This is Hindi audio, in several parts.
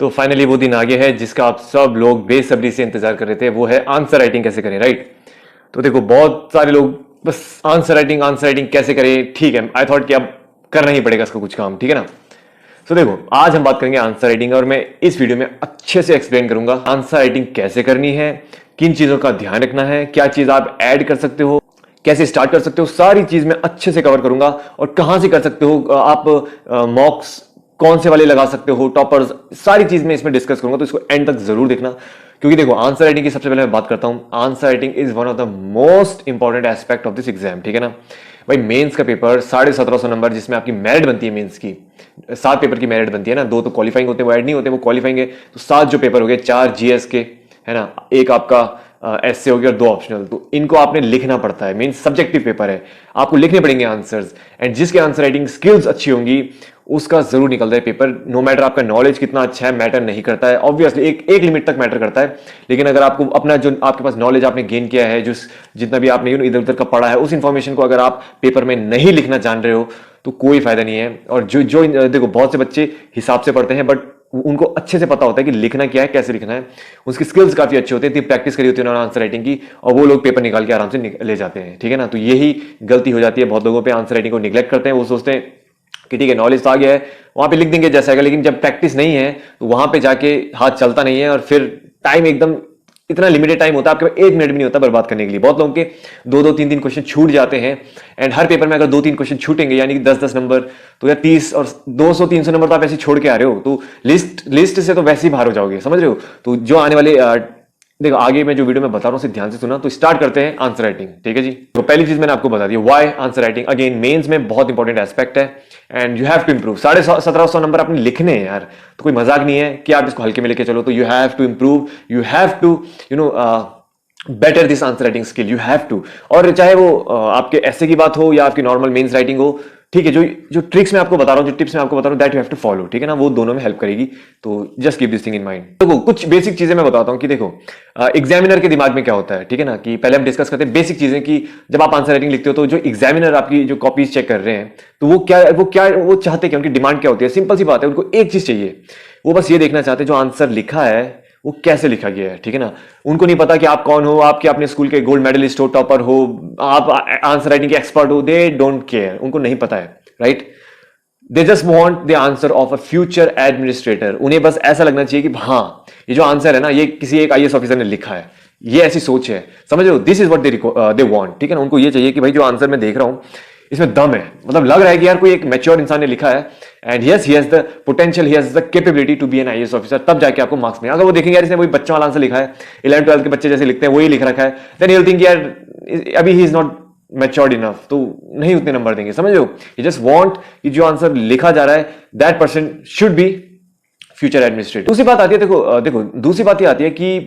तो फाइनली वो दिन आ गया है जिसका आप सब लोग बेसब्री से इंतजार कर रहे थे, वो है आंसर राइटिंग कैसे करें, राइट। तो देखो बहुत सारे लोग बस आंसर राइटिंग कैसे करें, ठीक है, आई थॉट कि अब करना ही पड़ेगा इसका कुछ काम, ठीक है ना। तो देखो आज हम बात करेंगे आंसर राइटिंग और मैं इस वीडियो में अच्छे से एक्सप्लेन करूंगा आंसर राइटिंग कैसे करनी है, किन चीजों का ध्यान रखना है, क्या चीज आप ऐड कर सकते हो, कैसे स्टार्ट कर सकते हो, सारी चीज मैं अच्छे से कवर करूंगा। और कहां से कर सकते हो आप मॉक्स कौन से वाले लगा सकते हो, टॉपर्स, सारी चीज मैं इसमें डिस्कस करूंगा, तो इसको एंड तक जरूर देखना। क्योंकि देखो आंसर राइटिंग की सबसे पहले मैं बात करता हूं, answer writing is one of the most important aspect of this exam, ठीक है ना भाई। मेंस का पेपर 1750 नंबर जिसमें आपकी मेरिट बनती है, मेंस की 7 पेपर की मेरिट बनती है ना, 2 तो क्वालिफाइंग होते हैं, वो ऐड नहीं होते, वो क्वालिफाइंग है। तो 7 जो पेपर हो गए, 4 जीएस के है ना, एक आपका एसए हो गया और 2 ऑप्शनल, तो इनको आपने लिखना पड़ता है। मींस सब्जेक्टिव पेपर है, आपको लिखने पड़ेंगे आंसर्स, एंड जिसके आंसर राइटिंग स्किल्स अच्छी होंगी उसका जरूर निकलता है पेपर। नो मैटर आपका नॉलेज कितना अच्छा है, मैटर नहीं करता है, ऑब्वियसली एक लिमिट तक मैटर करता है, लेकिन अगर आपको अपना जो आपके पास नॉलेज आपने गेन किया है, जो जितना भी आपने इधर उधर का पढ़ा है, उस इंफॉर्मेशन को अगर आप पेपर में नहीं लिखना जान रहे हो तो कोई फायदा नहीं है। और जो देखो बहुत से बच्चे हिसाब से पढ़ते हैं, बट उनको अच्छे से पता होता है कि लिखना क्या है, कैसे लिखना है, उसकी स्किल्स काफी अच्छे होते हैं, इतनी प्रैक्टिस करी होती है उन्होंने आंसर राइटिंग की, और वो लोग पेपर निकाल के आराम से ले जाते हैं, ठीक है ना। तो यही गलती हो जाती है बहुत लोगों पे, आंसर राइटिंग को निगलेक्ट करते हैं। वो सोचते हैं कि ठीक है नॉलेज तो आ गया है, वहां पे लिख देंगे जैसा है, लेकिन जब प्रैक्टिस नहीं है तो वहां पे जाके हाथ चलता नहीं है, और फिर टाइम एकदम इतना लिमिटेड टाइम होता है, आपके पास 1 मिनट भी नहीं होता बर्बाद करने के लिए। बहुत लोगों के 2-2 3-3 क्वेश्चन छूट जाते हैं, एंड हर पेपर में अगर 2-3 क्वेश्चन छूटेंगे यानी कि 10-10 नंबर, तो या 30 और 200-300 नंबर तो आप ऐसे छोड़ के आ रहे हो, तो लिस्ट से तो वैसे ही बाहर हो जाओगे, समझ रहे हो। तो जो आने वाले देखो आगे मैं जो वीडियो में बता रहा हूं उसे ध्यान से सुना। तो स्टार्ट करते हैं आंसर राइटिंग, ठीक है जी। तो पहली चीज मैंने आपको बता दी, why answer writing, again mains में बहुत इंपॉर्टेंट एस्पेक्ट है, and you have to improve. 1750 number आपने लिखने हैं यार, तो कोई मजाक नहीं है कि आप इसको हल्के में लेके चलो। तो you have to improve, you have to better this answer writing skill, you have to. और चाहे वो आपके ऐसे की बात हो या आपकी नॉर्मल मेंस राइटिंग हो, ठीक है, जो ट्रिक्स मैं आपको बता रहा हूं, जो टिप्स मैं आपको बता रहा हूं, that you have to follow, ठीक है ना, वो दोनों में हेल्प करेगी। तो just keep this thing in mind. देखो कुछ बेसिक चीजें मैं बताता हूं कि देखो एग्जामिनर के दिमाग में क्या होता है, ठीक है ना, कि पहले हम डिस्कस करते हैं बेसिक चीजें कि जब आप आंसर राइटिंग लिखते हो तो जो एग्जामिनर आपकी जो कॉपीज चेक कर रहे हैं, तो वो चाहते क्या, उनकी डिमांड क्या होती है, सिंपल सी बात है, उनको एक चीज चाहिए, वो बस ये देखना चाहते हैं जो आंसर लिखा है वो कैसे लिखा गया है, ठीक है ना। उनको नहीं पता कि आप कौन हो, आपके अपने स्कूल के गोल्ड मेडलिस्ट हो, टॉपर हो, आप आंसर राइटिंग के एक्सपर्ट हो, दे डोंट केयर, उनको नहीं पता है, right. They just want the answer of a future administrator. उन्हें बस ऐसा लगना चाहिए कि हाँ ये जो आंसर है ना, ये किसी एक आईएएस ऑफिसर ने लिखा है, ये ऐसी सोच है, समझ रहे हो, this is what they want, ठीक है ना। उनको ये चाहिए कि भाई जो आंसर मैं देख रहा हूं इसमें दम है, मतलब लग रहा है कि यार कोई एक मैच्योर इंसान ने लिखा है, and yes he has the potential, he has the capability to be an IAS officer, तब जाके आपको मार्क्स मिलेगा। अगर वो देखेंगे यार इसने वही बच्चा वाला आंसर लिखा है, 11th-12th के बच्चे जैसे लिखते हैं वही लिख रखा है, देन ही विल थिंक यार अभी he is not matured enough, तो नहीं उतने नंबर देंगे, समझ लो। यू जस्ट वांट कि जो आंसर लिखा जा रहा है that person should be future administrator. दूसरी बात आती है, देखो दूसरी बात ये आती है कि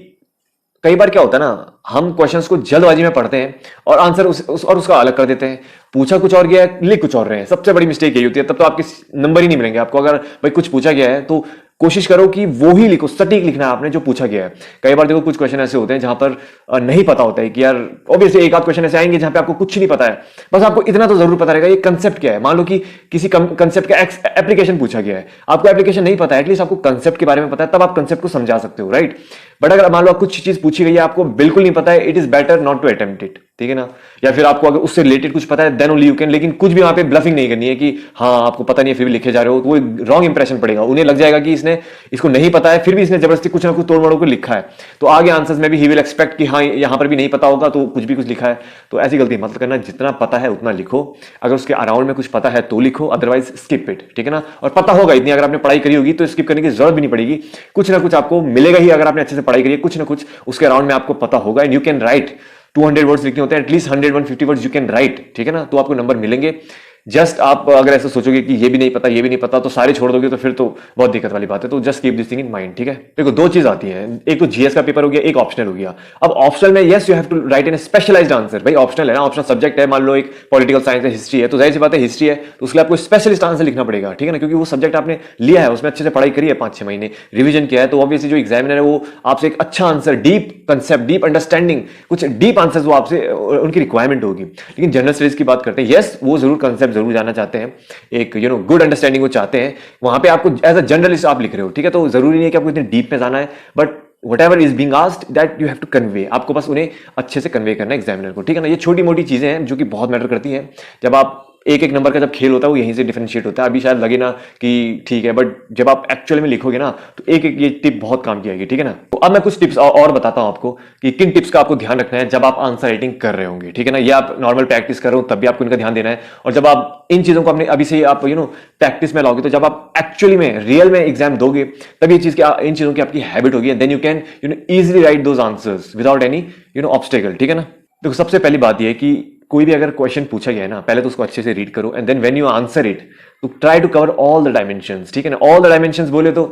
कई बार क्या होता है ना, हम क्वेश्चंस को जल्दबाजी में पढ़ते हैं और आंसर और उसका अलग कर देते हैं, पूछा कुछ और गया है, लिख कुछ और रहे हैं। सबसे बड़ी मिस्टेक यही होती है, तब तो आपके नंबर ही नहीं मिलेंगे आपको। अगर भाई कुछ पूछा गया है तो कोशिश करो कि वो ही लिखो, सटीक लिखना है आपने जो पूछा गया है। कई बार देखो कुछ क्वेश्चन ऐसे होते हैं जहां पर नहीं पता होता है कि यार, ऑब्वियसली एक आध क्वेश्चन ऐसे आएंगे जहां पे आपको कुछ नहीं पता है, बस आपको इतना तो जरूर पता रहेगा ये कंसेप्ट क्या है। मान लो कि किसी कंसेप्ट का एप्लीकेशन पूछा गया है, आपको एप्लीकेशन नहीं पता है, एटलीस्ट आपको कंसेप्ट के बारे में पता है, तब आप कंसेप्ट को समझा सकते हो, राइट। बट अगर मान लो कुछ चीज पूछी गई है आपको बिल्कुल नहीं पता है, it is better not to attempt it, ठीक है ना। या फिर आपको अगर उससे रिलेटेड कुछ पता है देन ओनली यू कैन, लेकिन कुछ भी वहां पे ब्लफिंग नहीं करनी है कि हाँ आपको पता नहीं है फिर भी लिखे जा रहे हो, तो वो रॉन्ग इंप्रेशन पड़ेगा, उन्हें लग जाएगा कि इसको नहीं पता है फिर भी इसने जबरदस्ती कुछ ना कुछ तोड़ मरोड़ को लिखा है, तो आगे आंसर्स में भी ही विल एक्सपेक्ट कि हाँ यहां पर भी नहीं पता होगा तो कुछ भी कुछ लिखा है। तो ऐसी गलती मत करना, जितना पता है उतना लिखो, अगर उसके अराउंड में कुछ पता है तो लिखो, अदरवाइज स्किप इट, ठीक है ना। और पता होगा इतनी, अगर आपने पढ़ाई करी होगी तो स्किप करने की जरूरत भी नहीं पड़ेगी, कुछ ना कुछ आपको मिलेगा ही। अगर आपने अच्छे से पढ़ाई करी है, कुछ ना कुछ उसके अराउंड में आपको पता होगा, and you can write 200 words लिखने होते हैं, at least 100-150 words you can write, ठीक है ना, तो आपको नंबर मिलेंगे। जस्ट आप अगर ऐसा सोचोगे कि ये भी नहीं पता ये भी नहीं पता तो सारे छोड़ दोगे तो फिर तो बहुत दिक्कत वाली बात है। तो just keep this thing in mind, ठीक है। देखो दो चीज आती है, एक तो जीएस का पेपर हो गया, एक ऑप्शनल हो गया। अब ऑप्शनल में yes you have to write in specialised answer, भाई ऑप्शनल है ना, ऑप्शनल सब्जेक्ट है, मान लो एक पॉलिटिकल साइंस है, हिस्ट्री है, तो जाहिर सी बात है हिस्ट्री है तो उसके लिए आपको स्पेशलिस्ट आंसर लिखना पड़ेगा, ठीक है ना, क्योंकि वो सब्जेक्ट आपने लिया है, उसमें अच्छे से पढ़ाई करी है, 5-6 महीने रिविजन किया है, तो ऑब्वियसली जो एग्जामिनर है वो आपसे एक अच्छा answer, deep concept, deep understanding, कुछ डीप आंसर वो आपसे उनकी रिक्वायरमेंट होगी। लेकिन जनरल स्टडीज की बात करते हैं, यस वो जरूर कंसेप्ट स्टेप जरूर जाना चाहते हैं, एक गुड अंडरस्टैंडिंग वो चाहते हैं, वहां पे आपको एज अ जर्नलिस्ट आप लिख रहे हो, ठीक है, तो जरूरी नहीं है कि आपको इतने डीप में जाना है, but whatever is being asked that you have to convey, आपको बस उन्हें अच्छे से कन्वे करना है एग्जामिनर को, ठीक है ना। ये छोटी मोटी चीजें हैं जो कि बहुत मैटर करती हैं। जब आप एक एक नंबर का जब खेल होता है वो यहीं से डिफरेंशिएट होता है। अभी शायद लगे ना कि ठीक है, बट जब आप एक्चुअल में लिखोगे ना तो एक एक ये टिप बहुत काम की आएगी, ठीक है ना। तो अब मैं कुछ टिप्स और बताता हूं आपको कि किन टिप्स का आपको ध्यान रखना है जब आप आंसर राइटिंग कर रहे होंगे, ठीक है ना। ये आप नॉर्मल प्रैक्टिस कर रहे हो तब भी आपको इनका ध्यान देना है, और जब आप इन चीजों को अपने अभी से आप प्रैक्टिस में लाओगे तो जब आप एक्चुअली में रियल में एग्जाम दोगे तब ये चीज की इन चीजों की आपकी हैबिट होगी, then you can easily write those answers without any obstacle, ठीक है ना। देखो सबसे पहली बात यह है कि कोई भी अगर क्वेश्चन पूछा गया है ना, पहले तो उसको अच्छे से रीड करो, and then when you answer it तो try to cover all the dimensions, ठीक है ना। ऑल द डायमेंशंस बोले तो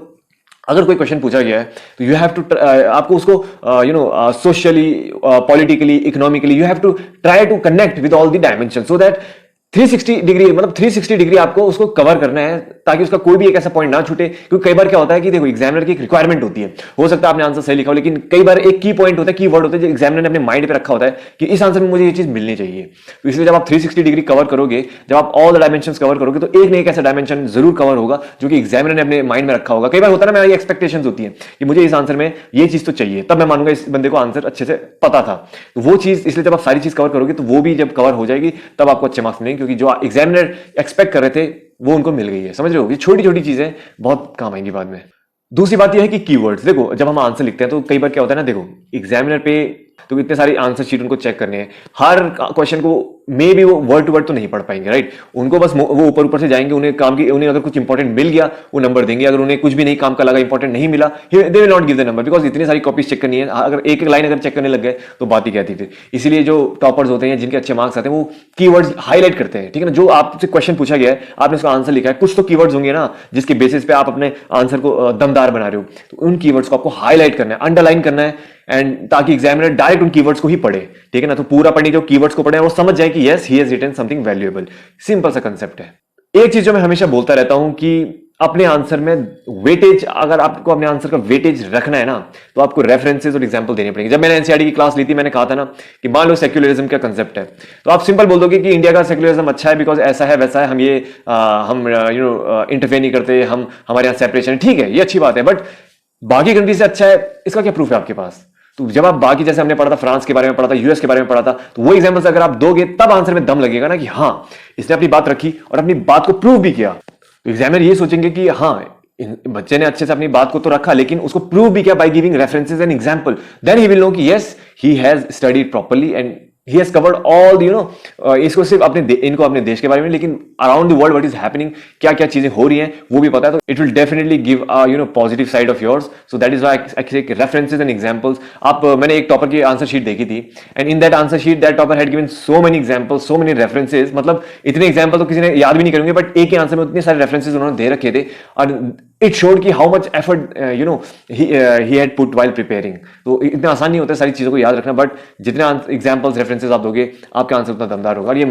अगर कोई क्वेश्चन पूछा गया है तो यू हैव टू आपको उसको socially, politically, economically you have to try to connect with all the dimension so that 360 degree, मतलब 360 डिग्री आपको उसको कवर करना है ताकि उसका कोई भी एक ऐसा पॉइंट ना छूटे। क्योंकि कई बार क्या होता है कि देखो एग्जामिनर की एक रिक्वायरमेंट होती है, हो सकता है आपने आंसर सही लिखा हो, लेकिन कई बार एक की पॉइंट होता है, की वर्ड होता है जो एग्जामिनर ने अपने माइंड पे रखा होता है कि इस आंसर में मुझे ये चीज मिलनी चाहिए। तो इसलिए जब आप 360 डिग्री कवर करोगे, जब आप ऑल द डायमेंशंस कवर करोगे तो एक ना एक ऐसा डायमेंशन जरूर कवर होगा जो कि एग्जामिनर ने अपने माइंड में रखा होगा। कई बार होता है ना, मेरी एक्सपेक्टेशंस होती है कि मुझे इस आंसर में ये चीज तो चाहिए, तब मैं मानूंगा इस बंदे को आंसर अच्छे से पता था। तो वो चीज, इसलिए जब आप सारी चीज कवर करोगे तो वो भी जब कवर हो जाएगी तब आपको अच्छे मार्क्स मिलेंगे, क्योंकि जो एग्जामिनर एक्सपेक्ट कर रहे थे वो उनको मिल गई है। समझ रहे हो, ये छोटी छोटी चीजें बहुत काम आएंगी बाद में। दूसरी बात यह है कि कीवर्ड्स, देखो जब हम आंसर लिखते हैं तो कई बार क्या होता है ना, देखो एग्जामिनर पे तो इतने सारे आंसर शीट उनको चेक करने हैं, हर क्वेश्चन को मे भी वो वर्ड टू वर्ड तो नहीं पढ़ पाएंगे, राइट। उनको बस वो ऊपर ऊपर से जाएंगे, उन्हें अगर कुछ इंपॉर्टेंट मिल गया वो नंबर देंगे, अगर उन्हें कुछ भी नहीं काम का लगा, इंपॉर्टेंट नहीं मिला, they will not give the number, because इतनी सारी कॉपीज चेक करनी है। अगर एक एक लाइन अगर चेक करने लग गए तो बात ही क्या थी फिर। इसीलिए जो टॉपर्स होते हैं, जिनके अच्छे मार्क्स आते हैं, वो कीवर्ड्स हाईलाइट करते हैं, ठीक है ना। जो आपसे क्वेश्चन पूछा गया है, आपने उसका आंसर लिखा है, कुछ तो कीवर्ड्स होंगे ना जिसके बेसिस पे आप अपने आंसर को दमदार बना रहे हो, तो उन कीवर्ड्स को आपको हाईलाइट करना है, अंडरलाइन करना है, एंड ताकि एग्जामिनर डायरेक्ट उन कीवर्ड्स को ही पढ़े, ठीक है ना। तो पूरा पढ़ने जो कीवर्ड्स को पढ़े वो समझ जाए कि yes he has written something valuable. Simple सा कंसेप्ट है। एक चीज जो मैं हमेशा बोलता रहता हूं कि अपने आंसर में वेटेज, अगर आपको अपने आंसर का वेटेज रखना है ना तो आपको रेफरेंसेस और एग्जांपल देने पड़ेंगे। जब मैंने एनसीईआरटी की क्लास ली थी, मैंने कहा था ना कि मान लो सेक्युलरिज्म का कंसेप्ट है, तो आप सिंपल बोल दोगे कि इंडिया का सेक्युलरिज्म अच्छा है बिकॉज ऐसा है वैसा है, हम ये इंटरफेयर नहीं करते, हम हमारे यहाँ सेपरेशन है, ठीक है, ये अच्छी बात है, बट बाकी कंट्री से अच्छा है इसका क्या प्रूफ है आपके पास। तो जब आप बाकी, जैसे हमने पढ़ा था फ्रांस के बारे में पढ़ा था, यूएस के बारे में पढ़ा था, तो वो एग्जांपल्स अगर आप दोगे तब आंसर में दम लगेगा ना कि हाँ इसने अपनी बात रखी और अपनी बात को प्रूव भी किया। तो एग्जामिनर ये सोचेंगे कि हाँ बच्चे ने अच्छे से अपनी बात को तो रखा लेकिन उसको प्रूव भी किया by giving references and example, then he will know कि yes he has studied properly and he has covered all the इसको सिर्फ इनको अपने देश के बारे में, लेकिन around the world what is happening, क्या क्या चीजें हो रही हैं वो भी पता है। तो it will definitely give positive side of yours. So that is why references and examples. मैंने एक टॉपर की आंसर शीट देखी थी, and in that answer sheet that topper had given so many examples, so many references, मतलब इतने एग्जांपल तो किसी ने याद भी नहीं करेंगे, बट एक ही आंसर में उतने सारे रेफरेंसेस उन्होंने दे रखे थे, और इट शोड कि how much effort he had put while preparing. तो इतना आसान नहीं होता सारी चीजों को याद रखना, बट जितने एग्जांपल्स रेफरेंसेस आप दोगे आपका आंसर उतना दमदार होगा। और ये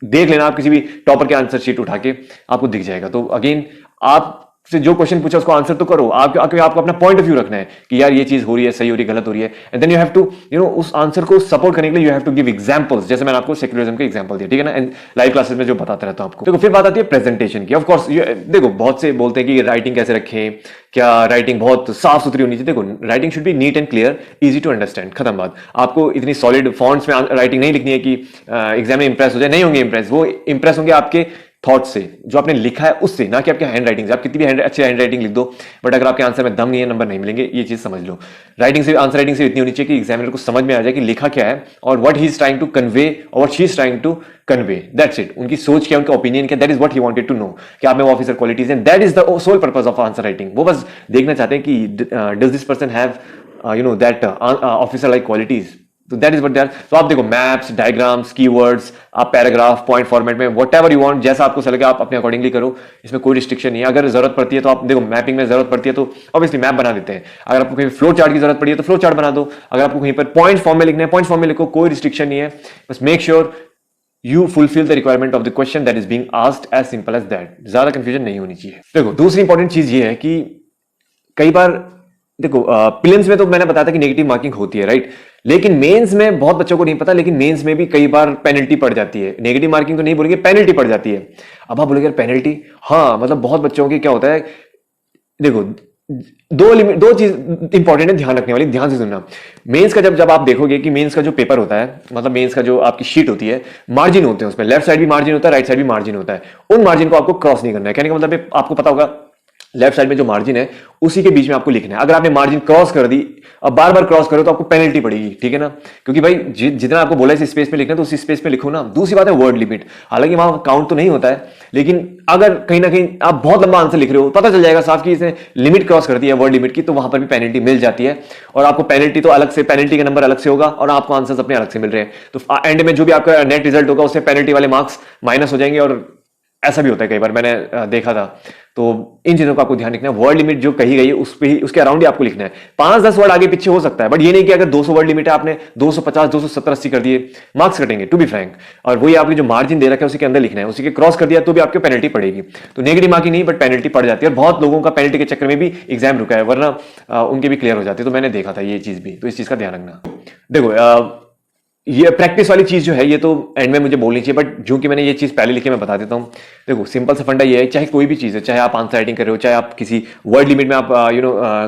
देख लेना, आप किसी भी टॉपर के आंसर शीट उठा के आपको दिख जाएगा। तो अगेन आप से जो क्वेश्चन पूछा उसको आंसर तो करो, आपको अपना पॉइंट ऑफ व्यू रखना है कि यार ये चीज हो रही है, सही हो रही है, गलत हो रही है, and then you have to उस आंसर को सपोर्ट करने के लिए you have to give examples, जैसे मैंने आपको सेक्युलरिज्म के एग्जांपल दिए, ठीक है ना, एंड लाइव क्लासेस में जो बताता रहता हूं आपको। देखो फिर बात आती है प्रेजेंटेशन की। ऑफ कोर्स देखो बहुत से बोलते हैं कि राइटिंग कैसे रखें, क्या राइटिंग बहुत साफ सुथरी होनी चाहिए। देखो writing should be neat and clear, easy to understand, खत्म बात। आपको इतनी सॉलिड फॉन्ट्स में राइटिंग नहीं लिखनी है कि एग्जाम में इंप्रेस हो जाए, नहीं होंगे इंप्रेस, वो इंप्रेस होंगे आपके थॉट से, जो आपने लिखा है उससे, ना कि आपके हैंड राइटिंग से। आप कितनी भी अच्छी हैंड राइटिंग लिख दो, बट अगर आपके आंसर में दम नहीं है, नंबर नहीं मिलेंगे, ये चीज समझ लो। राइटिंग से, आंसर राइटिंग से इतनी होनी चाहिए कि एग्जामिनर को समझ में आ जाए कि लिखा क्या है और what he is trying to convey और what she is trying to convey, that's it. उनकी सोच क्या, उनका ओपिनियन क्या, that is what he wanted to know, कि आप में वो ऑफिसर क्वालिटीज हैं, that is the sole purpose of answer writing. वो बस देखना चाहते हैं कि does this person have that officer like qualities. तो that is what they are. तो आप देखो मैप्स, डायग्राम्स, कीवर्ड्स, आप पैराग्राफ, पॉइंट फॉर्मेट में व्हाटएवर यू वांट, जैसा आपको लगे आप अपने अकॉर्डिंगली करो, इसमें कोई रिस्ट्रिक्शन नहीं है। अगर जरूरत पड़ती है तो आप देखो मैपिंग में जरूरत पड़ती है तो ऑब्वियसली मैप बना देते हैं, अगर आपको कहीं फ्लो चार्ट की जरूरत पड़ी है तो फ्लो चार्ट बना दो, अगर आपको कहीं पर पॉइंट फॉर्म में लिखना है पॉइंट फॉर्म में लिखो, कोई रिस्ट्रिक्शन नहीं है। बस make sure you fulfill the requirement of the question that is being asked, as simple as that। ज्यादा कंफ्यूजन नहीं होनी चाहिए। देखो दूसरी इंपॉर्टेंट चीज ये है कि कई बार देखो प्रीलिम्स में तो मैंने बताया था कि नेगेटिव मार्किंग होती है, राइट, लेकिन मेंस में बहुत बच्चों को नहीं पता, लेकिन मेंस में भी कई बार पेनल्टी पड़ जाती है। नेगेटिव मार्किंग तो नहीं बोलेंगे, पेनल्टी पड़ जाती है। अब आप बोलेंगे पेनल्टी, हाँ मतलब बहुत बच्चों की क्या होता है, देखो दो चीज इंपॉर्टेंट है ध्यान रखने वाली, ध्यान से सुनना। मेंस का जब जब आप देखोगे कि मेंस का जो पेपर होता है, मतलब मेंस का जो आपकी शीट होती है, मार्जिन होते हैं उसमें, लेफ्ट साइड भी मार्जिन होता है, राइट साइड भी मार्जिन होता है। उन मार्जिन को आपको क्रॉस नहीं करना है। कहने का मतलब है, आपको पता होगा लेफ्ट साइड में जो मार्जिन है उसी के बीच में आपको लिखना है। अगर आपने मार्जिन क्रॉस कर दी, अब बार बार क्रॉस करो तो आपको पेनल्टी पड़ेगी, ठीक है ना। क्योंकि भाई जितना आपको बोला है इस स्पेस में लिखना है तो उसी स्पेस में लिखो ना। दूसरी बात है वर्ड लिमिट, हालांकि वहां काउंट तो नहीं होता है, लेकिन अगर कहीं ना कहीं आप बहुत लंबा आंसर लिख रहे हो, पता चल जाएगा साफ कि इसने लिमिट क्रॉस कर दी है वर्ड लिमिट की, तो वहां पर भी पेनल्टी मिल जाती है। और आपको पेनल्टी तो अलग से, पेनल्टी का नंबर अलग से होगा और आपको आंसर अपने अलग से मिल रहे हैं। तो एंड में जो भी आपका नेट रिजल्ट होगा उससे पेनल्टी वाले मार्क्स माइनस हो जाएंगे। और ऐसा भी होता है कई बार, मैंने देखा था। तो इन चीजों का आपको ध्यान रखना है। वर्ड लिमिट जो कही गई है उस पे ही, उसके अराउंड ही आपको लिखना है। 5-10 वर्ड आगे पीछे हो सकता है, बट ये नहीं कि अगर 200 वर्ड लिमिट है आपने 250, 270, 80 कर दिए, मार्क्स कटेंगे, टू बी फ्रैंक। और वही आपकी जो मार्जिन दे रखा है उसी के अंदर लिखना है, उसी के क्रॉस कर दिया तो भी आपको पेनल्टी पड़ेगी। तो नेगेटिव मार्किंग नहीं, बट पेनल्टी पड़ जाती है। और बहुत लोगों का पेनल्टी के चक्कर में भी एग्जाम रुका है, वरना उनके भी क्लियर हो जाती है। तो मैंने देखा था ये चीज भी, तो इस चीज का ध्यान रखना। देखो ये प्रैक्टिस वाली चीज जो है ये तो एंड में मुझे बोलनी चाहिए, बट जो कि मैंने ये चीज पहले लिखी मैं बता देता हूँ। देखो सिंपल सा फंडा ये है, चाहे कोई भी चीज है, चाहे आप आंसर राइटिंग कर रहे हो, चाहे आप किसी वर्ड लिमिट में आप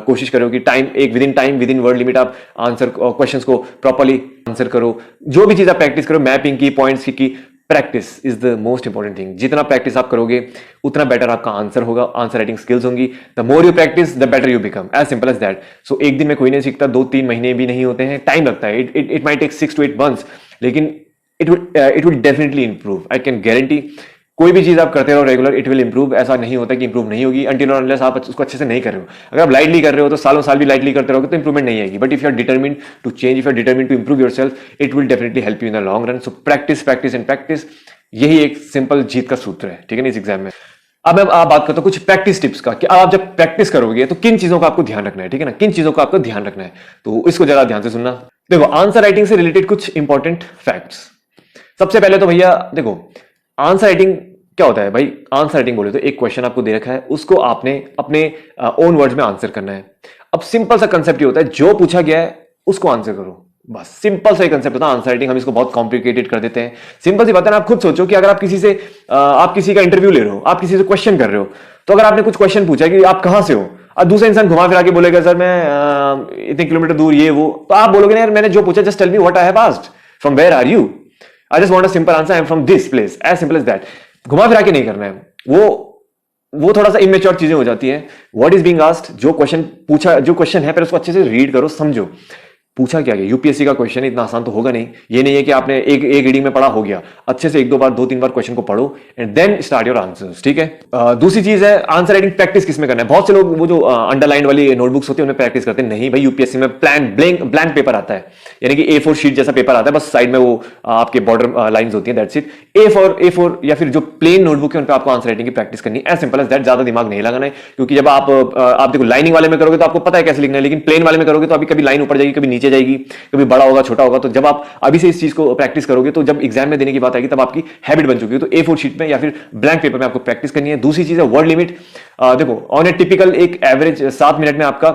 कोशिश करो कि time with in word limit आप आंसर क्वेश्चंस को प्रॉपर्ली आंसर करो। जो भी चीज आप प्रैक्टिस करो, मैपिंग की, पॉइंट्स की practice is the most important thing. जितना प्रैक्टिस आप करोगे उतना बेटर आपका आंसर होगा, आंसर राइटिंग स्किल्स होंगी। The more you practice the better you become, as simple as that. So एक दिन में कोई नहीं सीखता, 2-3 महीने भी नहीं होते हैं, टाइम लगता है। It might take 6 to 8 months, लेकिन it will definitely improve. I can guarantee. कोई भी चीज आप करते रहो रेगुलर, इट विल इंप्रूव। ऐसा नहीं होता कि इंप्रूव नहीं होगी अंटिल और अनलेस आप उसको अच्छे से नहीं कर रहे हो। अगर आप लाइटली कर रहे हो तो सालों साल भी लाइटली करते रहोगे तो इंप्रूवमेंट नहीं आएगी। But if you are determined to change, if you are determined to improve yourself, it will definitely help you in the long run. So practice, practice and practice, यही एक सिंपल जीत का सूत्र है, ठीक है ना, इस एग्जाम में। अब मैं बात करता हूं कुछ प्रैक्टिस टिप्स का, कि आप जब प्रैक्टिस करोगे तो किन चीजों का आपको ध्यान रखना है, ठीक है ना, किन चीजों का आपको ध्यान रखना है। तो इसको जरा ध्यान से सुनना। देखो आंसर राइटिंग से रिलेटेड कुछ इंपॉर्टेंट फैक्ट्स। सबसे पहले तो भैया देखो, आंसर राइटिंग क्या होता है भाई। आंसर राइटिंग बोले तो एक क्वेश्चन आपको दे रखा है, उसको आपने अपने ओन वर्ड्स में आंसर करना है। अब सिंपल सा कंसेप्ट ये होता है, जो पूछा गया है उसको आंसर करो, बस सिंपल सा कंसेप्ट होता है आंसर राइटिंग। हम इसको बहुत कॉम्प्लिकेटेड कर देते हैं। सिंपल सी बात है ना, आप खुद सोचो कि अगर आप किसी का इंटरव्यू ले रहे हो, आप किसी से क्वेश्चन कर रहे हो, तो अगर आपने कुछ क्वेश्चन पूछा कि आप कहां से हो, और दूसरा इंसान घुमा फिरा के बोलेगा सर मैं इतने किलोमीटर दूर ये वो, तो आप बोलोगे ना यार मैंने जो पूछा, just tell me what I have asked, from where are you, I just want a simple answer, I am from this place, as simple as that. घुमा फिरा के नहीं करना है, वो थोड़ा सा इमेच्योर चीजें हो जाती है। व्हाट इज बीइंग आस्क्ड, जो क्वेश्चन है, पर उसको अच्छे से रीड करो, समझो पूछा क्या गया। यूपीएससी का क्वेश्चन है, इतना आसान तो होगा नहीं। ये नहीं है कि आपने एक रीडिंग में पढ़ा हो गया, अच्छे से 1-2 बार 2-3 बार क्वेश्चन को पढ़ो and then start your answers, ठीक है। दूसरी चीज है आंसर राइटिंग प्रैक्टिस किसमें करना है। बहुत से लोग वो जो अंडरलाइन वाली नोटबुक्स होती है उनमें प्रैक्टिस करते हैं। नहीं भाई, यूपीएससी में ब्लैंक पेपर आता है, यानी कि A4 शीट जैसा पेपर आता है, बस साइड में वो आपके बॉर्डर लाइंस होती है, दैट्स इट। A4 या फिर जो प्लेन नोटबुक है उन पे आपको आंसर राइटिंग की प्रैक्टिस करनी है, एज सिंपल एज दैट। ज्यादा दिमाग नहीं लगाना है, क्योंकि जब आप देखो लाइनिंग वाले में करोगे तो आपको पता है कैसे लिखना है, लेकिन प्लेन वाले में करोगे तो अभी कभी लाइन ऊपर जाएगी, कभी नीचे जाएगी, कभी बड़ा होगा, छोटा होगा। तो जब आप अभी से इस चीज को प्रैक्टिस करोगे तो जब एग्जाम में देने की बात आएगी तब आपकी हैबिट बन चुकी है। तो A4 शीट में या फिर ब्लैंक पेपर में आपको प्रैक्टिस करनी है। दूसरी चीज है वर्ड लिमिट। देखो ऑन ए टिपिकल एक एवरेज 7 मिनट में आपका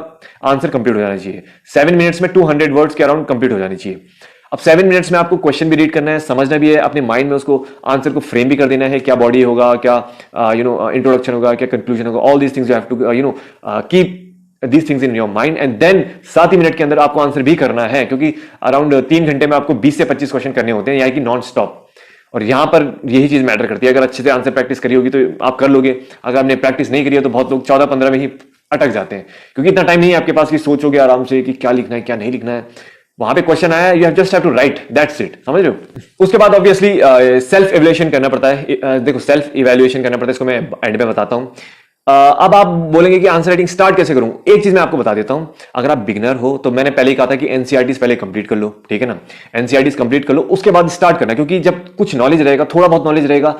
आंसर कंप्लीट हो जाना चाहिए। 7 मिनट्स में 200 वर्ड्स के अराउंड कंप्लीट हो जानी चाहिए। अब 7 मिनट्स में आपको क्वेश्चन भी रीड करना है, समझना भी है, अपने माइंड में उसको आंसर को फ्रेम भी कर देना है। क्या बॉडी होगा, क्या इंट्रोडक्शन होगा, क्या कंक्लूजन होगा, all these things you have to keep these things in your mind, and then 7 ही मिनट के अंदर आपको आंसर भी करना है, क्योंकि अराउंड 3 घंटे में आपको 20 से 25 क्वेश्चन करने होते हैं, यानी कि नॉन स्टॉप। और यहां पर यही चीज मैटर करती है। अगर अच्छे से आंसर प्रैक्टिस करी होगी तो आप कर लोगे, अगर आपने प्रैक्टिस नहीं करी है तो बहुत लोग 14-15 में ही अटक जाते हैं, क्योंकि इतना टाइम नहीं है आपके पास कि सोचोगे आराम से कि क्या लिखना है क्या नहीं लिखना है। वहां पे क्वेश्चन आया, you just have to write, that's it, समझ रहे हो। उसके बाद ऑब्वियसली सेल्फ इवैल्यूएशन करना पड़ता है। देखो सेल्फ इवैल्यूएशन करना पड़ता है, इसको मैं एंड में बताता हूं। अब आप बोलेंगे कि आंसर राइटिंग स्टार्ट कैसे करूं। एक चीज मैं आपको बता देता हूं, अगर आप बिगिनर हो तो मैंने पहले ही कहा था कि एनसीईआरटीज पहले कंप्लीट कर लो, ठीक है ना। एनसीईआरटीज कंप्लीट कर लो, उसके बाद स्टार्ट करना, क्योंकि जब कुछ नॉलेज रहेगा, थोड़ा बहुत नॉलेज रहेगा,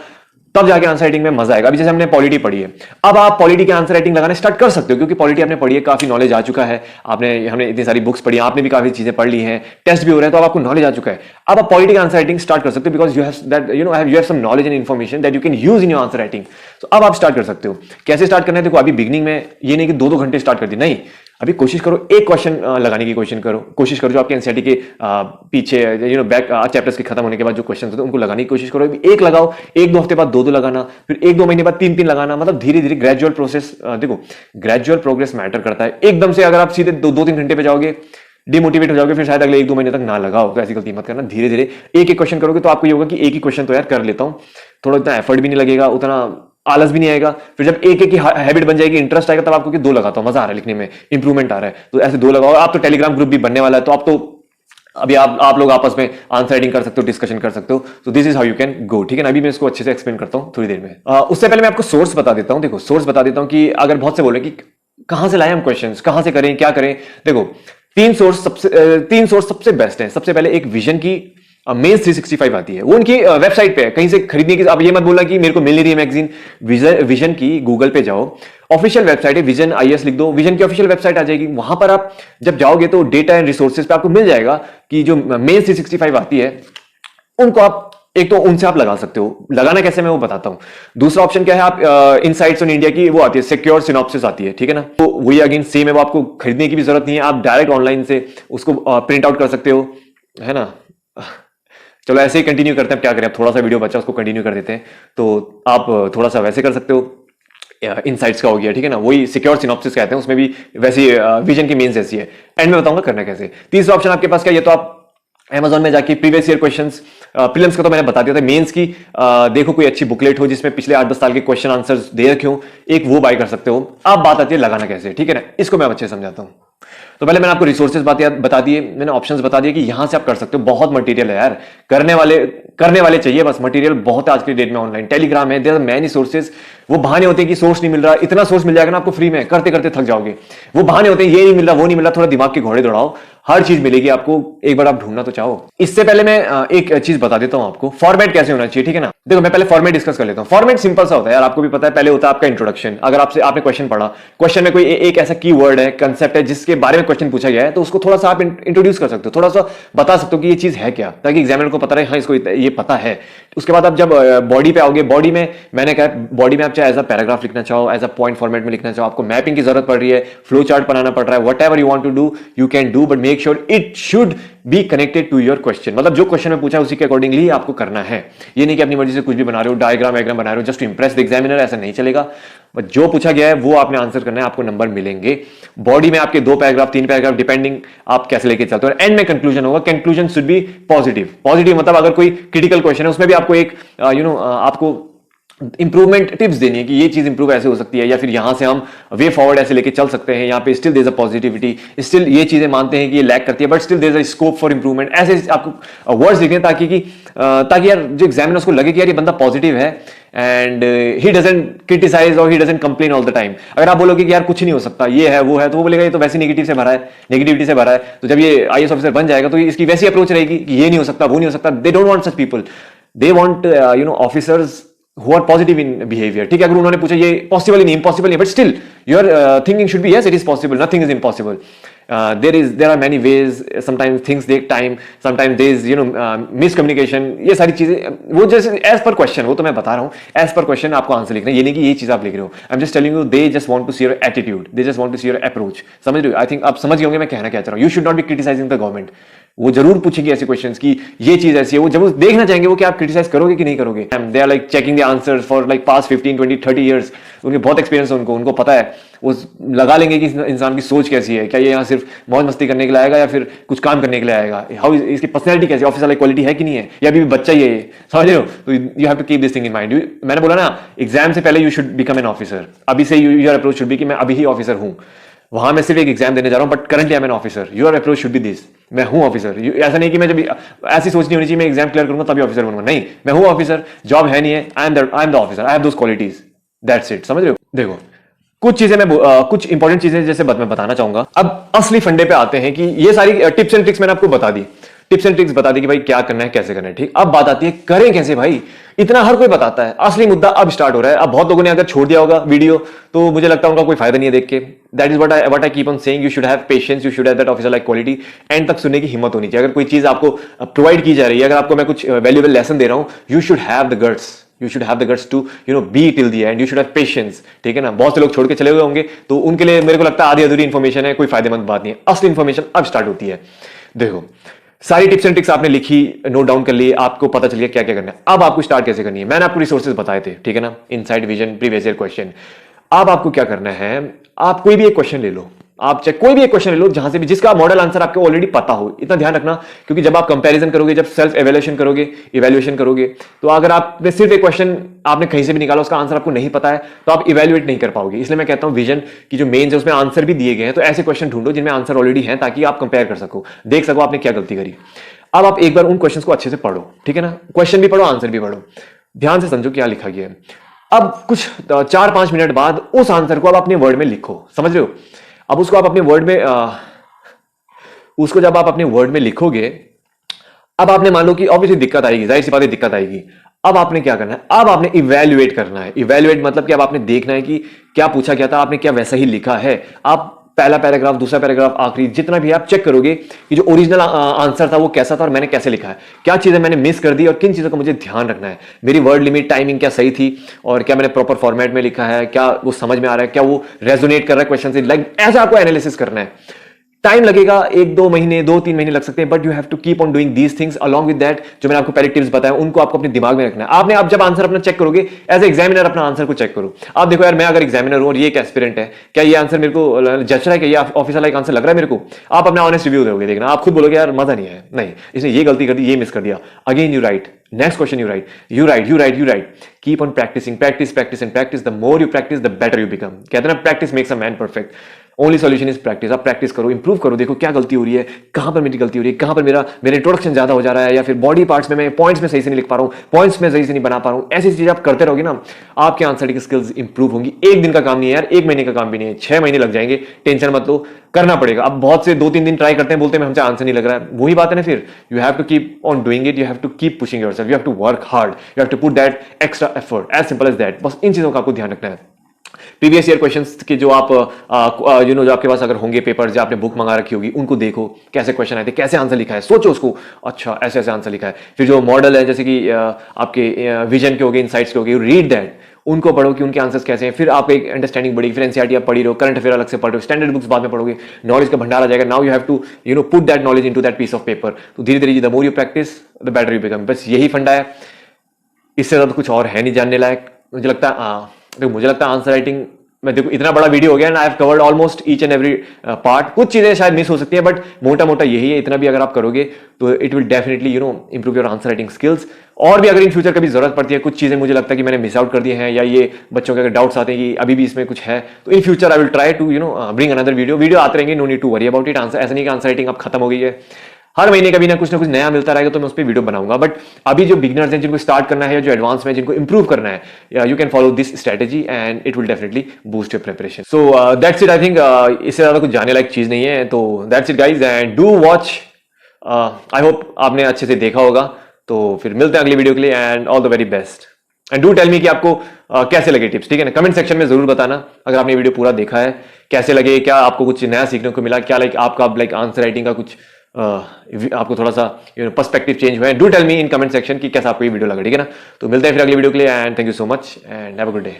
तब जाके आंसर राइटिंग में मजा आएगा। अभी जैसे हमने पॉलिटी पढ़ी है, अब आप पॉलिटी के आंसर राइटिंग लगाने स्टार्ट कर सकते हो, क्योंकि पॉलिटी आपने पढ़ी है, काफी नॉलेज आ चुका है। हमने इतनी सारी बुक्स पढ़ी, आपने भी काफी चीजें पढ़ ली हैं, टेस्ट भी हो रहे हैं, तो अब आपको नॉलेज आ चुका है। अब आप पॉलिटी का आंसर राइटिंग स्टार्ट कर सकते हो, because you have some knowledge and information that you can use in your answer writing. तो अब आप स्टार्ट कर सकते हो। कैसे स्टार्ट करना है, देखो अभी बिगिनिंग में ये नहीं कि 2-2 घंटे स्टार्ट कर दी, नहीं, अभी कोशिश करो एक क्वेश्चन लगाने की कोशिश करो जो आपके एनसीईआरटी के पीछे बैक चैप्टर्स के खत्म होने के बाद जो क्वेश्चन होते हैं उनको लगाने की कोशिश करो। अभी एक लगाओ, एक दो हफ्ते बाद दो लगाना, फिर एक दो महीने बाद तीन तीन लगाना। मतलब धीरे धीरे ग्रेजुअल प्रोसेस, देखो ग्रेजुअल प्रोग्रेस मैटर करता है। एकदम से अगर आप सीधे दो तीन घंटे पे जाओगे, डिमोटिवेट हो जाओगे, फिर शायद अगले एक दो महीने तक ना लगाओ। तो ऐसी गलती मत करना, धीरे धीरे एक एक क्वेश्चन करोगे तो आपको ये होगा कि एक ही क्वेश्चन तो यार कर लेता हूं, थोड़ा इतना एफर्ट भी नहीं लगेगा, उतना आलस भी नहीं आएगा। फिर जब एक एक की हैबिट बन जाएगी, इंटरेस्ट आएगा, तब आपको कि दो लगाता हूं, मजा आ रहा है लिखने में, इंप्रूवमेंट आ रहा है, तो ऐसे दो लगाओ। आप तो टेलीग्राम ग्रुप भी बनने वाला है, तो आप तो अभी आप लोग आपस में आंसर राइटिंग कर सकते हो, डिस्कशन कर सकते हो। तो this is how you can go, ठीक है ना। अभी मैं इसको अच्छे से एक्सप्लेन करता हूं थोड़ी देर में। उससे पहले मैं आपको सोर्स बता देता हूं। देखो सोर्स बता देता हूं कि अगर बहुत से बोले कि कहां से लाए हम क्वेश्चंस, कहां से करें, क्या करें। देखो तीन सोर्स सबसे बेस्ट है। सबसे पहले एक विजन की मेंस 365 आती है, वो उनकी वेबसाइट पे है, कहीं से खरीदने की। अब ये मत बोलना कि मेरे को मिल नहीं रही है मैगजीन। विजन की गूगल पे जाओ, ऑफिशियल वेबसाइट है, विजन आईएएस लिख दो, विजन की ऑफिशियल वेबसाइट आ जाएगी। वहां पर आप जब जाओगे तो डेटा एंड रिसोर्सेज पे आपको मिल जाएगा कि जो मेंस 365 आती है उनको आप एक तो उनसे आप लगा सकते हो। लगाना कैसे मैं वो बताता हूं। दूसरा ऑप्शन क्या है, आप इनसाइट्स ऑन इंडिया की वो आती है, सिक्योर सिनॉप्सिस आती है, ठीक है ना। तो वही अगेन सेम है, वो आपको खरीदने की भी जरूरत नहीं है, आप डायरेक्ट ऑनलाइन से उसको प्रिंट आउट कर सकते हो, है ना। चलो ऐसे ही कंटिन्यू करते हैं, क्या करें, अब थोड़ा सा वीडियो बचा उसको कंटिन्यू कर देते हैं। तो आप थोड़ा सा वैसे कर सकते हो, इनसाइट्स का हो गया, ठीक है ना, वही सिक्योर सिनॉप्सिस कहते हैं, उसमें भी वैसी विजन की मेंस जैसी है। एंड में बताऊंगा करना कैसे। तीसरा ऑप्शन आपके पास क्या, ये तो आप Amazon में जाके प्रीवियस ईयर क्वेश्चंस, प्रीलिम्स का तो मैंने बता दिया था, मेंस की देखो कोई अच्छी बुकलेट हो जिसमें पिछले 8-10 साल के क्वेश्चन आंसर्स दे रखे हो, एक वो बाय कर सकते हो। अब बात आती है लगाना कैसे, ठीक है ना, इसको मैं अच्छे से समझाता हूं। तो पहले मैंने आपको रिसोर्सेज बता दिए, मैंने ऑप्शंस बता दिए कि यहां से आप कर सकते हो। बहुत मटेरियल है यार, करने वाले चाहिए, बस मटेरियल बहुत है आज की डेट में। ऑनलाइन टेलीग्राम है, देयर आर मेनी सोर्सेज। वो बहाने होते हैं कि सोर्स नहीं मिल रहा, इतना सोर्स मिल जाएगा ना आपको फ्री में, करते करते थक जाओगे। वो बहाने होते हैं, ये नहीं मिल रहा, वो नहीं मिल रहा, थोड़ा दिमाग के घोड़े दौड़ाओ, हर चीज मिलेगी आपको, एक बार आप ढूंढना तो चाहो। इससे पहले मैं एक चीज बता देता हूं आपको, फॉर्मेट कैसे होना चाहिए, ठीक है ना। देखो मैं पहले फॉर्मेट डिस्कस कर लेता हूं। फॉर्मेट सिंपल सा होता है यार, आपको भी पता है। पहले होता है आपका इंट्रोडक्शन। अगर आपने क्वेश्चन पढ़ा, क्वेश्चन में कोई एक ऐसा की वर्ड है, कंसेप्ट है जिसके बारे में क्वेश्चन पूछा गया है, तो उसको थोड़ा सा आप इंट्रोड्यूस कर सकते हो, थोड़ा सा बता सकते हो कि ये चीज है क्या, ताकि एग्जामिनर को पता रहे हाँ इसको ये पता है। उसके बाद आप जब बॉडी पे आओगे, बॉडी में मैंने कहा बॉडी में आप चाहे एज अ पैराग्राफ लिखना चाहो, एज अ पॉइंट फॉर्मेट में लिखना चाहो, आपको मैपिंग की जरूरत पड़ रही है, फ्लो चार्ट बनाना पड़ रहा है, whatever you want to do you can do, but make sure it should be connected to your question. मतलब जो क्वेश्चन में पूछा है उसी के अकॉर्डिंगली आपको करना है। ये नहीं कि अपनी मर्जी से कुछ भी बना रहे हो, डायग्राम बना रहे हो just to impress the examiner, ऐसा नहीं चलेगा। बट जो पूछा गया है वो आपने आंसर करना है, आपको नंबर मिलेंगे। बॉडी में आपके 2 पैराग्राफ 3 पैराग्राफ डिपेंडिंग आप कैसे लेके चलते हो। एंड में कंक्लूजन होगा, कंक्लूजन शुड बी पॉजिटिव मतलब अगर कोई क्रिटिकल क्वेश्चन है उसमें भी आपको एक आपको इंप्रूवमेंट टिप्स देनी है कि ये चीज इंप्रूव ऐसे हो सकती है, या फिर यहां से हम वे फॉरवर्ड ऐसे लेके चल सकते हैं, यहाँ पे still there is a positivity, still ये चीजें मानते हैं कि ये लैक करती है but still there is a scope for improvement. ऐसे आपको वर्ड्स लिखने ताकि यार जो एग्जामिनर उसको लगे कि यार ये बंदा पॉजिटिव है एंड ही डजंट क्रिटिसाइज और he doesn't complain all the time. अगर आप बोलोगे कि यार कुछ नहीं हो सकता, ये है वो है, तो वो बोलेगा ये तो वैसे नेगेटिविटी से भरा है। तो जब ये आईएएस ऑफिसर बन जाएगा तो इसकी वैसी अप्रोच रहेगी कि ये नहीं हो सकता, वो नहीं हो सकता। They don't want such people, they want officers who are positive in behavior, ठीक है। अगर उन्होंने पूछा ये पॉसिबल ही नहीं, इम्पॉसिबल नहीं, but still your thinking should be yes it is possible, nothing is impossible. There are many ways, sometimes things take time, sometimes there is miscommunication, ये सारी चीजें वो जैसे एज पर क्वेश्चन, वो तो मैं बता रहा हूँ एज पर क्वेश्चन आपको आंसर लिखना है। ये नहीं कि ये चीज आप लिख रहे हो, I am just telling you they just want to see your attitude, they just want to see your approach. समझ रहे हो? आई थिंक आप समझ गए होंगे मैं कहना क्या चाह रहा हूँ। You should not be criticising the government. वो जरूर पूछेंगे ऐसे क्वेश्चंस कि ये चीज ऐसी है, वो जब वो देखना चाहेंगे वो कि आप क्रिटिसाइज करोगे कि नहीं करोगे। They are like checking the answers for like past 15 20 30 years. उनके बहुत एक्सपीरियंस है, उनको पता है, वो लगा लेंगे कि इंसान की सोच कैसी है, क्या ये यहाँ सिर्फ मौज मस्ती करने के लिए आएगा या फिर कुछ काम करने के लिए आएगा, हाउ इसकी पर्सनैलिटी कैसी, ऑफिसर लाइक क्वालिटी है कि नहीं है, या अभी भी बच्चा ही है ये, समझ रहे हो। तो you have to keep this thing in mind. मैंने बोला ना एग्जाम से पहले you should become an officer. अभी से योर अप्रोच शुड बी कि मैं अभी ही ऑफिसर हूं, वहां मैं सिर्फ एक एग्जाम देने जा रहा हूं, but currently I am an officer. Your approach should be this, मैं हूं ऑफिसर। ऐसा नहीं कि मैं जब ऐसी सोच नहीं होनी चाहिए मैं एग्जाम क्लियर करूंगा तभी ऑफिसर बनूंगा, नहीं, मैं हूं ऑफिसर, जॉब है नहीं है, I am the officer, I have those qualities, that's it. समझ रहे हो? देखो कुछ चीजें कुछ इंपॉर्टेंट चीजें जैसे मैं बताना चाहूंगा। अब असली फंडे पे आते हैं कि ये सारी टिप्स एंड ट्रिक्स मैंने आपको बता दी, टिप्स एंड ट्रिक्स बता दी कि भाई क्या करना है कैसे करना है, ठीक। अब बात आती है करें कैसे भाई, इतना हर कोई बताता है, असली मुद्दा अब स्टार्ट हो रहा है। अब बहुत लोगों ने अगर छोड़ दिया होगा वीडियो तो मुझे लगता है उनका कोई फायदा नहीं है देख के। That is what I keep on saying, you should have patience, you should have that officer like quality. And तक सुनने की हिम्मत होनी चाहिए। अगर कोई चीज आपको प्रोवाइड की जा रही है, अगर आपको मैं कुछ वैल्यूएबल लेसन दे रहा हूं, you should have the guts, you should have the guts to be till the end, you should have patience, ठीक है ना। बहुत से लोग छोड़ के चले हुए होंगे तो उनके लिए मेरे को लगता है आधी अधूरी इन्फॉर्मेशन है, कोई फायदेमंद बात नहीं है। असली इन्फॉर्मेशन अब स्टार्ट होती है। देखो सारी टिप्स एंड ट्रिक्स आपने लिखी, नोट डाउन कर लिए, आपको पता चल गया क्या क्या करना है। अब आपको स्टार्ट कैसे करनी है, मैंने आपको रिसोर्सेज बताए थे, ठीक है ना, inside vision, previous year question. अब आपको क्या करना है, आप कोई भी एक क्वेश्चन ले लो, आप चाहे कोई भी एक क्वेश्चन ले लो जहां से भी, जिसका मॉडल आंसर आपको ऑलरेडी पता हो। इतना ध्यान रखना, क्योंकि जब आप कंपैरिजन करोगे, जब सेल्फ इवैल्यूएशन करोगे, तो अगर आपने सिर्फ एक क्वेश्चन आपने कहीं से भी निकाला, उसका आंसर आपको नहीं पता है, तो आप इवैल्यूएट नहीं कर पाओगे। इसलिए मैं कहता हूं विजन की जो मेन है उसमें आंसर भी दिए गए हैं, तो ऐसे क्वेश्चन ढूंढो जिनमें आंसर ऑलरेडी है, ताकि आप कंपेयर कर सको, देख सको आपने क्या गलती करी। अब आप एक बार उन क्वेश्चंस को अच्छे से पढ़ो, ठीक है ना, क्वेश्चन भी पढ़ो, आंसर भी पढ़ो, ध्यान से समझो क्या लिखा गया है। अब कुछ 4-5 मिनट बाद उस आंसर को आप अपने वर्ड में लिखो, समझ रहे हो। अब उसको आप अपने वर्ड में उसको जब आप अपने वर्ड में लिखोगे, अब आपने मान लो कि ऑब्वियसली दिक्कत आएगी, जाहिर सी बात है दिक्कत आएगी। अब आपने क्या करना है, अब आपने इवैल्यूएट करना है। इवैल्यूएट मतलब कि अब आपने देखना है कि क्या पूछा गया था, आपने क्या वैसा ही लिखा है। आप पहला पैराग्राफ, दूसरा पैराग्राफ, आखिरी जितना भी आप चेक करोगे कि जो ओरिजिनल आंसर था वो कैसा था और मैंने कैसे लिखा है, क्या चीजें मैंने मिस कर दी और किन चीजों का मुझे ध्यान रखना है, मेरी वर्ड लिमिट, टाइमिंग क्या सही थी, और क्या मैंने प्रॉपर फॉर्मेट में लिखा है, क्या वो समझ में आ रहा है, क्या वो रेजोनेट कर रहा है क्वेश्चन से, लाइक ऐसा आपको एनालिसिस करना है। टाइम लगेगा, 1-2 महीने, 2-3 महीने लग सकते हैं, but you have to keep on doing these things along with that. जो मैंने आपको पहले टिप्स बताया उनको आपको अपने दिमाग में रखना है। आपने अब जब आंसर अपना चेक करोगे, एज ए एग्जामिनर अपना आंसर को चेक करो। आप देखो यार, मैं अगर एग्जामिनर हूं और ये एक एस्पिरेंट है, क्या ये आंसर मेरे को जच रहा है, क्या ये ऑफिसर लाइक आंसर लग रहा है मेरे को। आप अपना ऑनेस्ट रिव्यू दोगे, देखना आप खुद बोलोगे यार मजा नहीं है, नहीं इसने ये गलती कर दी, ये मिस कर दिया। Again you write, next question you write, you write, you write, you write, keep on practising, practice practice and practice. The more you practice the better you become. कहते हैं ना, practice makes a man perfect. Only solution is practice. आप प्रैक्टिस करो, इंप्रूव करो, देखो क्या गलती हो रही है, कहां पर मेरी गलती हो रही है, कहां पर मेरा इंट्रोडक्शन ज्यादा हो जा रहा है, या फिर बॉडी पार्ट्स में मैं पॉइंट्स में सही से नहीं लिख पा रहा हूं, पॉइंट्स में सही से नहीं बना पा रहा हूं। ऐसी चीजें आप करते रहोगे ना, आपके आंसर की स्किल्स इंप्रूव होंगी। एक दिन का काम नहीं है यार, 1 महीने का काम भी नहीं है, 6 महीने लग जाएंगे, टेंशन मत लो, करना पड़ेगा। अब बहुत से 2-3 दिन ट्राई करते हैं, बोलते हैं हमसे आंसर नहीं लग रहा है, वही बात है ना, फिर you have to keep on doing it, you have to keep pushing yourself, you have to work hard, you have to put that extra effort, as simple as that. बस इन चीजों का आपको ध्यान रखना है। प्रीवियस ईयर क्वेश्चंस के जो आप जो आपके पास अगर होंगे पेपर, जो आपने बुक मंगा रखी होगी, उनको देखो कैसे क्वेश्चन आए थे, कैसे आंसर लिखा है, सोचो उसको, अच्छा ऐसे ऐसे आंसर लिखा है। फिर जो मॉडल है, जैसे कि आपके विजन के हो गए, इनसाइट्स के हो गए, रीड दैट, उनको पढ़ो कि उनके आंसर्स कैसे हैं। फिर आपको एक अंडरस्टैंडिंग बढ़ेगी। फिर एनसीईआरटी आप पढ़ी रहो, करंट अफेयर अलग से पढ़ रहे हो, स्टैंडर्ड बुक्स बाद में पढ़ोगे, नॉलेज का भंडार आ जाएगा। Now you have to put that knowledge into that piece of paper. तो धीरे धीरे the more you practice the better you become. बस यही फंडा है, इससे ज्यादा कुछ और है नहीं जानने लायक। मुझे लगता है आंसर राइटिंग मैं देखो इतना बड़ा वीडियो हो गया ना, I have covered almost each and every part. कुछ चीजें शायद मिस हो सकती है, बट मोटा मोटा यही है। इतना भी अगर आप करोगे तो it will definitely improve your answer writing skills. और भी अगर इन फ्यूचर कभी जरूरत पड़ती है, कुछ चीजें मुझे लगता है कि मैंने मिस आउट कर दिए हैं, या ये बच्चों के अगर डाउट्स आते हैं कि अभी भी इसमें कुछ है, तो in future I will try to bring another video आते रहेंगे। No need to worry about it. ऐसा नहीं कि आंसर राइटिंग अब खत्म हो गई है, हर महीने कभी ना कुछ नया मिलता रहेगा, तो मैं उस पर वीडियो बनाऊंगा। बट अभी जो बिगिनर्स हैं, जिनको स्टार्ट करना है, जो एडवांस में जिनको इंप्रूव करना है, you can follow this strategy and it will definitely boost your preparation. So that's it. I think इससे ज्यादा कुछ जाने लायक चीज नहीं है। तो that's it guys, and do watch. I hope आपने अच्छे से देखा होगा। तो फिर मिलते हैं अगली वीडियो के लिए, and all the very best. And do tell me कि आपको कैसे लगे टिप्स, ठीक है ना, कमेंट सेक्शन में जरूर बताना। अगर आपने वीडियो पूरा देखा है, कैसे लगे, क्या आपको कुछ नया सीखने को मिला, क्या आपका आंसर राइटिंग का कुछ आपको थोड़ा सा पर्सपेक्टिव चेंज हुआ है। Do tell me in comment section कि कैसा आपको ये वीडियो लगा, ठीक है ना। तो मिलते हैं फिर अगली वीडियो के लिए, and thank you so much and have a good day.